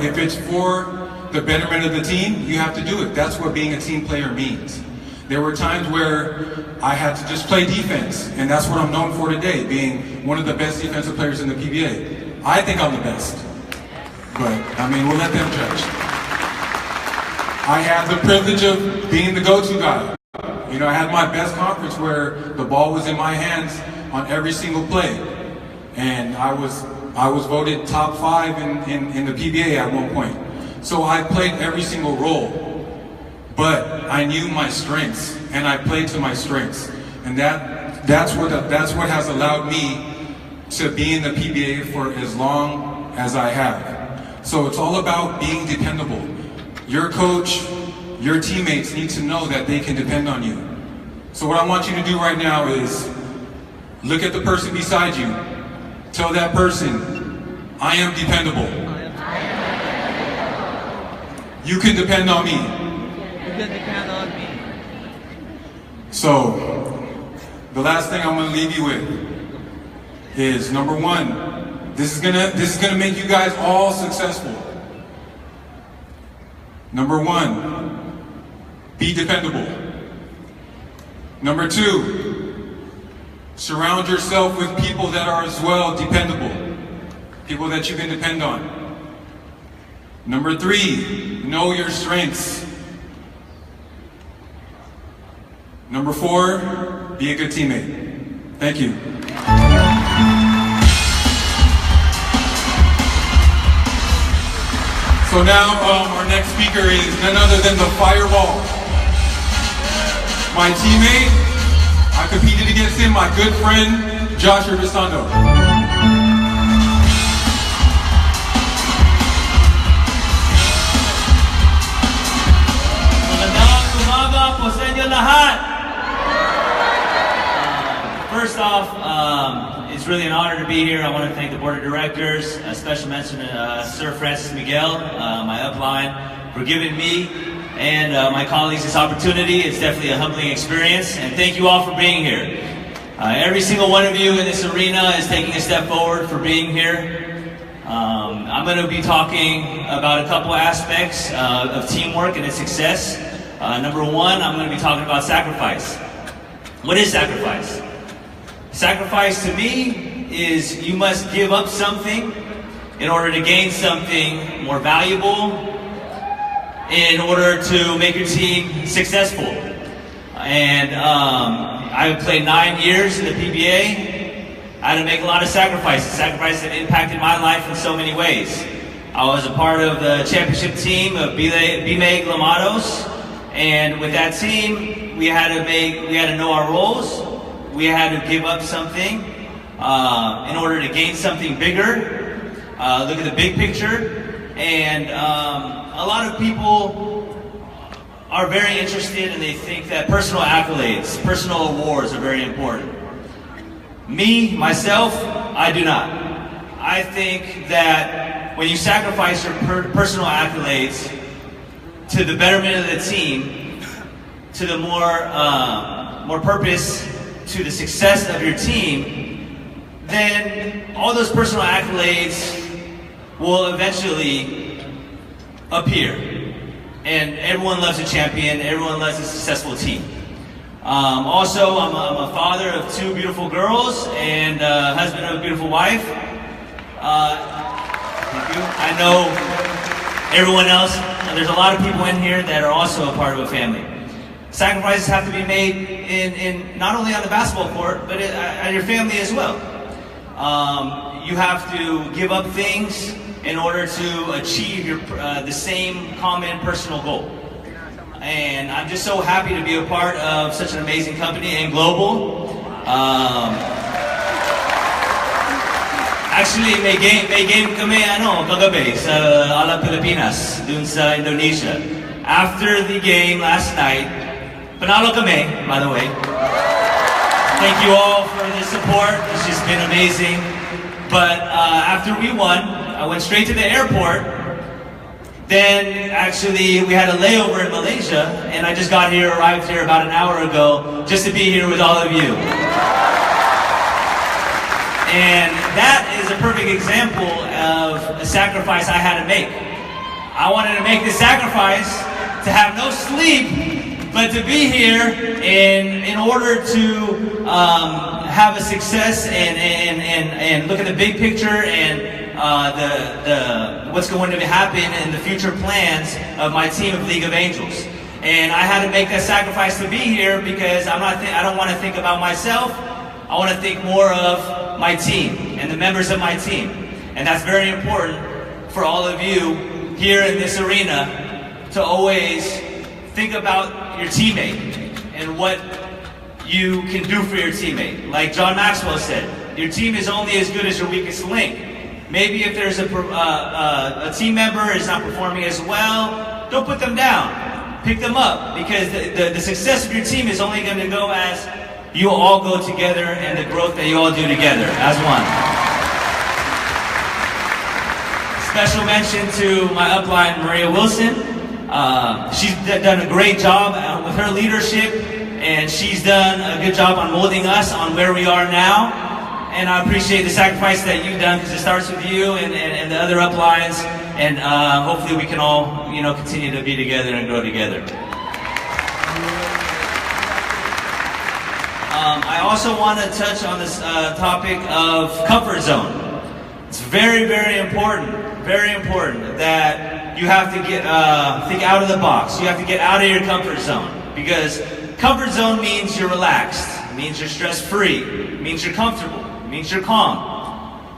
if it's for the betterment of the team, you have to do it. That's what being a team player means. There were times where I had to just play defense, and that's what I'm known for today, being one of the best defensive players in the PBA. I think I'm the best, but I mean, we'll let them judge. I had the privilege of being the go-to guy. You know, I had my best conference where the ball was in my hands on every single play, and I was voted top 5 in the PBA at one point. So I played every single role. But I knew my strengths, and I played to my strengths, and that's what has allowed me to be in the PBA for as long as I have. So it's all about being dependable. Your coach, your teammates need to know that they can depend on you. So what I want you to do right now is look at the person beside you. Tell that person, I am dependable. You can depend on me. So, the last thing I'm going to leave you with is number 1. This is gonna make you guys all successful. Number 1, be dependable. Number 2, surround yourself with people that are as well dependable, people that you can depend on. Number 3, know your strengths. Number 4, be a good teammate. Thank you. So now our next speaker is none other than the Fireball. My teammate, I competed against him, my good friend, Josh Urbisando. First off, it's really an honor to be here. I want to thank the board of directors, a special mention to Sir Francis Miguel, my upline, for giving me and my colleagues this opportunity. It's definitely a humbling experience, and thank you all for being here. Every single one of you in this arena is taking a step forward for being here. I'm going to be talking about a couple aspects of teamwork and its success. Number 1, I'm going to be talking about sacrifice. What is sacrifice? Sacrifice to me is you must give up something in order to gain something more valuable, in order to make your team successful. And I played 9 years in the PBA. I had to make a lot of sacrifices that impacted my life in so many ways. I was a part of the championship team of PBA Millioanaires, and with that team, we had to know our roles. We had to give up something in order to gain something bigger. Look at the big picture. And a lot of people are very interested, and they think that personal accolades, personal awards are very important. Me, myself, I do not. I think that when you sacrifice your personal accolades to the betterment of the team, to the more purpose, to the success of your team, then all those personal accolades will eventually appear. And everyone loves a champion, everyone loves a successful team. Also, I'm a father of 2 beautiful girls and husband of a beautiful wife. Thank you. I know everyone else, there's a lot of people in here that are also a part of a family. Sacrifices have to be made in not only on the basketball court, but at your family as well. You have to give up things in order to achieve the same common personal goal. And I'm just so happy to be a part of such an amazing company, AIM Global. Actually, may game kami kagabi sa Ala Pilipinas dun sa Indonesia. After the game last night, panalo kami, by the way. Thank you all for the support. It's just been amazing. But after we won, I went straight to the airport. Then actually we had a layover in Malaysia, and I just arrived here about an hour ago just to be here with all of you. And that is a perfect example of a sacrifice I had to make. I wanted to make the sacrifice to have no sleep, but to be here in order to have a success and look at the big picture and what's going to happen in the future plans of my team of League of Angels. And I had to make that sacrifice to be here because I don't want to think about myself. I want to think more of my team and the members of my team. And that's very important for all of you here in this arena to always think about your teammate and what you can do for your teammate. Like John Maxwell said, your team is only as good as your weakest link. Maybe if there's a team member is not performing as well, don't put them down. Pick them up, because the success of your team is only going to go as you all go together and the growth that you all do together as one. Special mention to my upline, Maria Wilson. She's done a great job with her leadership, and she's done a good job on molding us on where we are now. And I appreciate the sacrifice that you've done, because it starts with you and the other uplines, and hopefully we can all, continue to be together and grow together. I also want to touch on this topic of comfort zone. It's very, very important that you have to get think out of the box. You have to get out of your comfort zone, because comfort zone means you're relaxed, it means you're stress-free, it means you're comfortable, it means you're calm.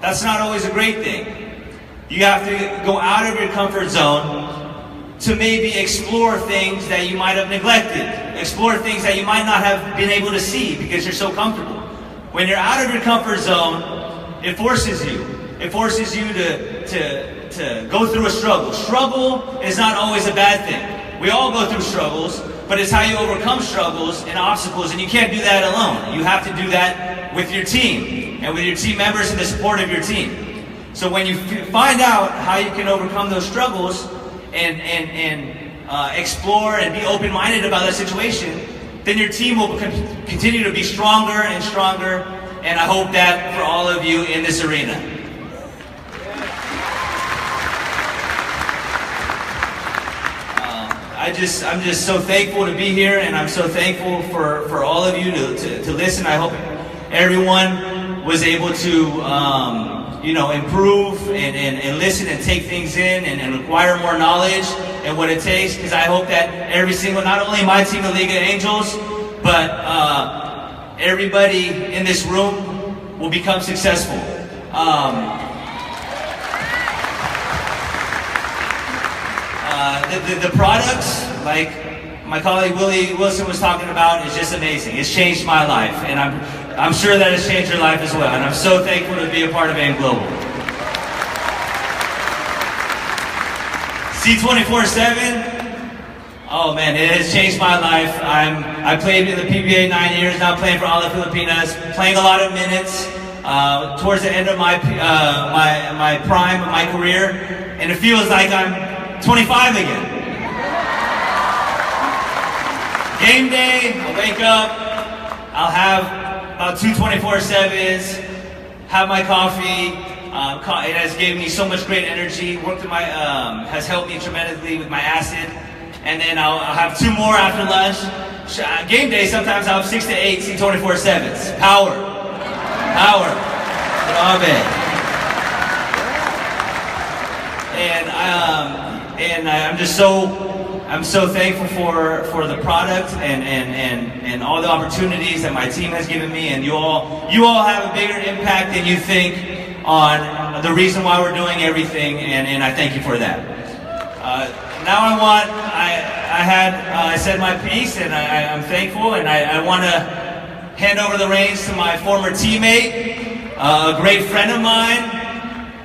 That's not always a great thing. You have to go out of your comfort zone to maybe explore things that you might have neglected, explore things that you might not have been able to see because you're so comfortable. When you're out of your comfort zone, it forces you to go through a struggle. Struggle is not always a bad thing. We all go through struggles, but it's how you overcome struggles and obstacles, and you can't do that alone. You have to do that with your team and with your team members and the support of your team. So when you find out how you can overcome those struggles and explore and be open-minded about that situation, then your team will continue to be stronger and stronger, and I hope that for all of you in this arena. I'm just so thankful to be here, and I'm so thankful for all of you to listen. I hope everyone was able to improve and listen and take things in and acquire more knowledge and what it takes, because I hope that every single, not only my team, the League of Angels, but everybody in this room will become successful. The products, like my colleague Willie Wilson was talking about, is just amazing. It's changed my life, and I'm sure that it's changed your life as well. And I'm so thankful to be a part of AIM Global. C24/7. Oh man, it has changed my life. I played in the PBA 9 years, now playing for all the Filipinas, playing a lot of minutes towards the end of my prime of my career, and it feels like I'm 25 again. Game day, I'll wake up, I'll have about 2 24/7s, have my coffee. It has given me so much great energy. Has helped me tremendously with my acid. And then I'll have 2 more after lunch. Game day, sometimes I'll have 6 to 8 C24/7s. Power. Grabe. And I'm so thankful for the product and all the opportunities that my team has given me, and you all have a bigger impact than you think on the reason why we're doing everything, and I thank you for that. Now I said my piece, and I'm thankful, and I want to hand over the reins to my former teammate, a great friend of mine,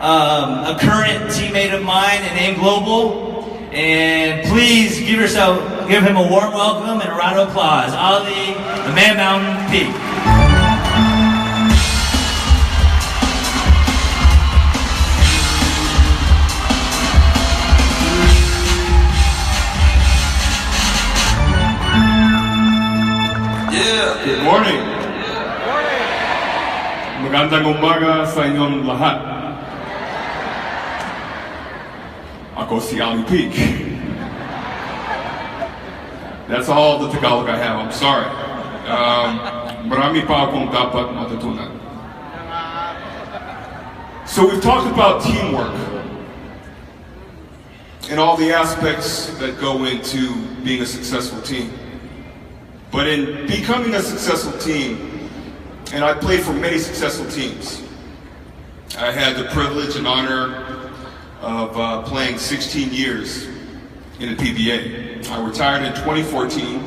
a current teammate of mine in AIM Global. And please give him a warm welcome and a round of applause. Ali, the Man Mountain Peak. Good morning. Magandang umaga sa inyong lahat. ako si Ali Peak. That's all the Tagalog I have, I'm sorry. Marami pa akong dapat matutunan. So we've talked about teamwork and all the aspects that go into being a successful team. But in becoming a successful team, and I played for many successful teams, I had the privilege and honor of playing 16 years in the PBA. I retired in 2014,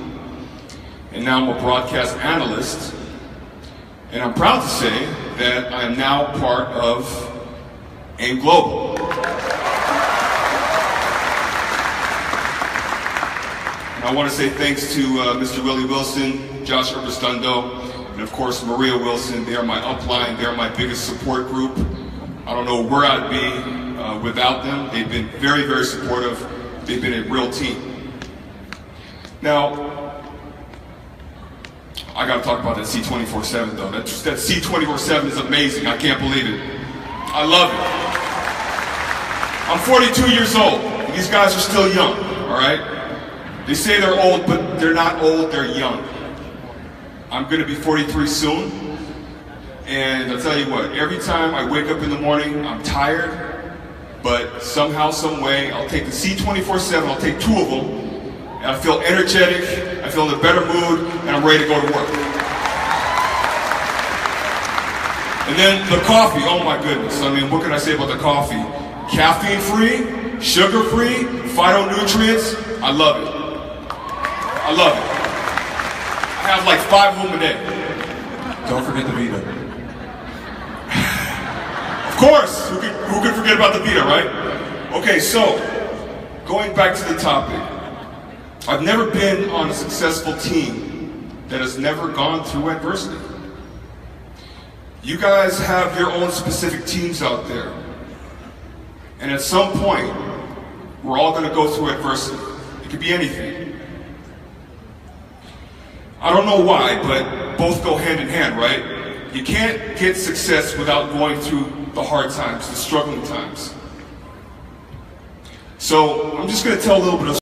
and now I'm a broadcast analyst. And I'm proud to say that I am now part of AIM Global. And I want to say thanks to Mr. Willie Wilson, Josh Urbastundo, and of course Maria Wilson. They are my upline, they are my biggest support group. I don't know where I'd be without them. They've been very, very supportive. They've been a real team. Now, I gotta talk about that C24/7 though. That C24/7 is amazing. I can't believe it. I love it. I'm 42 years old. And these guys are still young, all right? They say they're old, but they're not old, they're young. I'm gonna be 43 soon. And I'll tell you what, every time I wake up in the morning, I'm tired, but somehow, some way, I'll take the C24/7, I'll take 2 of them, and I feel energetic, I feel in a better mood, and I'm ready to go to work. And then the coffee, oh my goodness, I mean, what can I say about the coffee? Caffeine-free, sugar-free, phytonutrients, I love it. I love it. I have like 5 of them a day. Don't forget the Vita. Of course, who could forget about the Vita, right? Okay, so, going back to the topic. I've never been on a successful team that has never gone through adversity. You guys have your own specific teams out there. And at some point, we're all gonna go through adversity. It could be anything. I don't know why, but both go hand in hand, right? You can't get success without going through the hard times, the struggling times. So I'm just going to tell a little bit of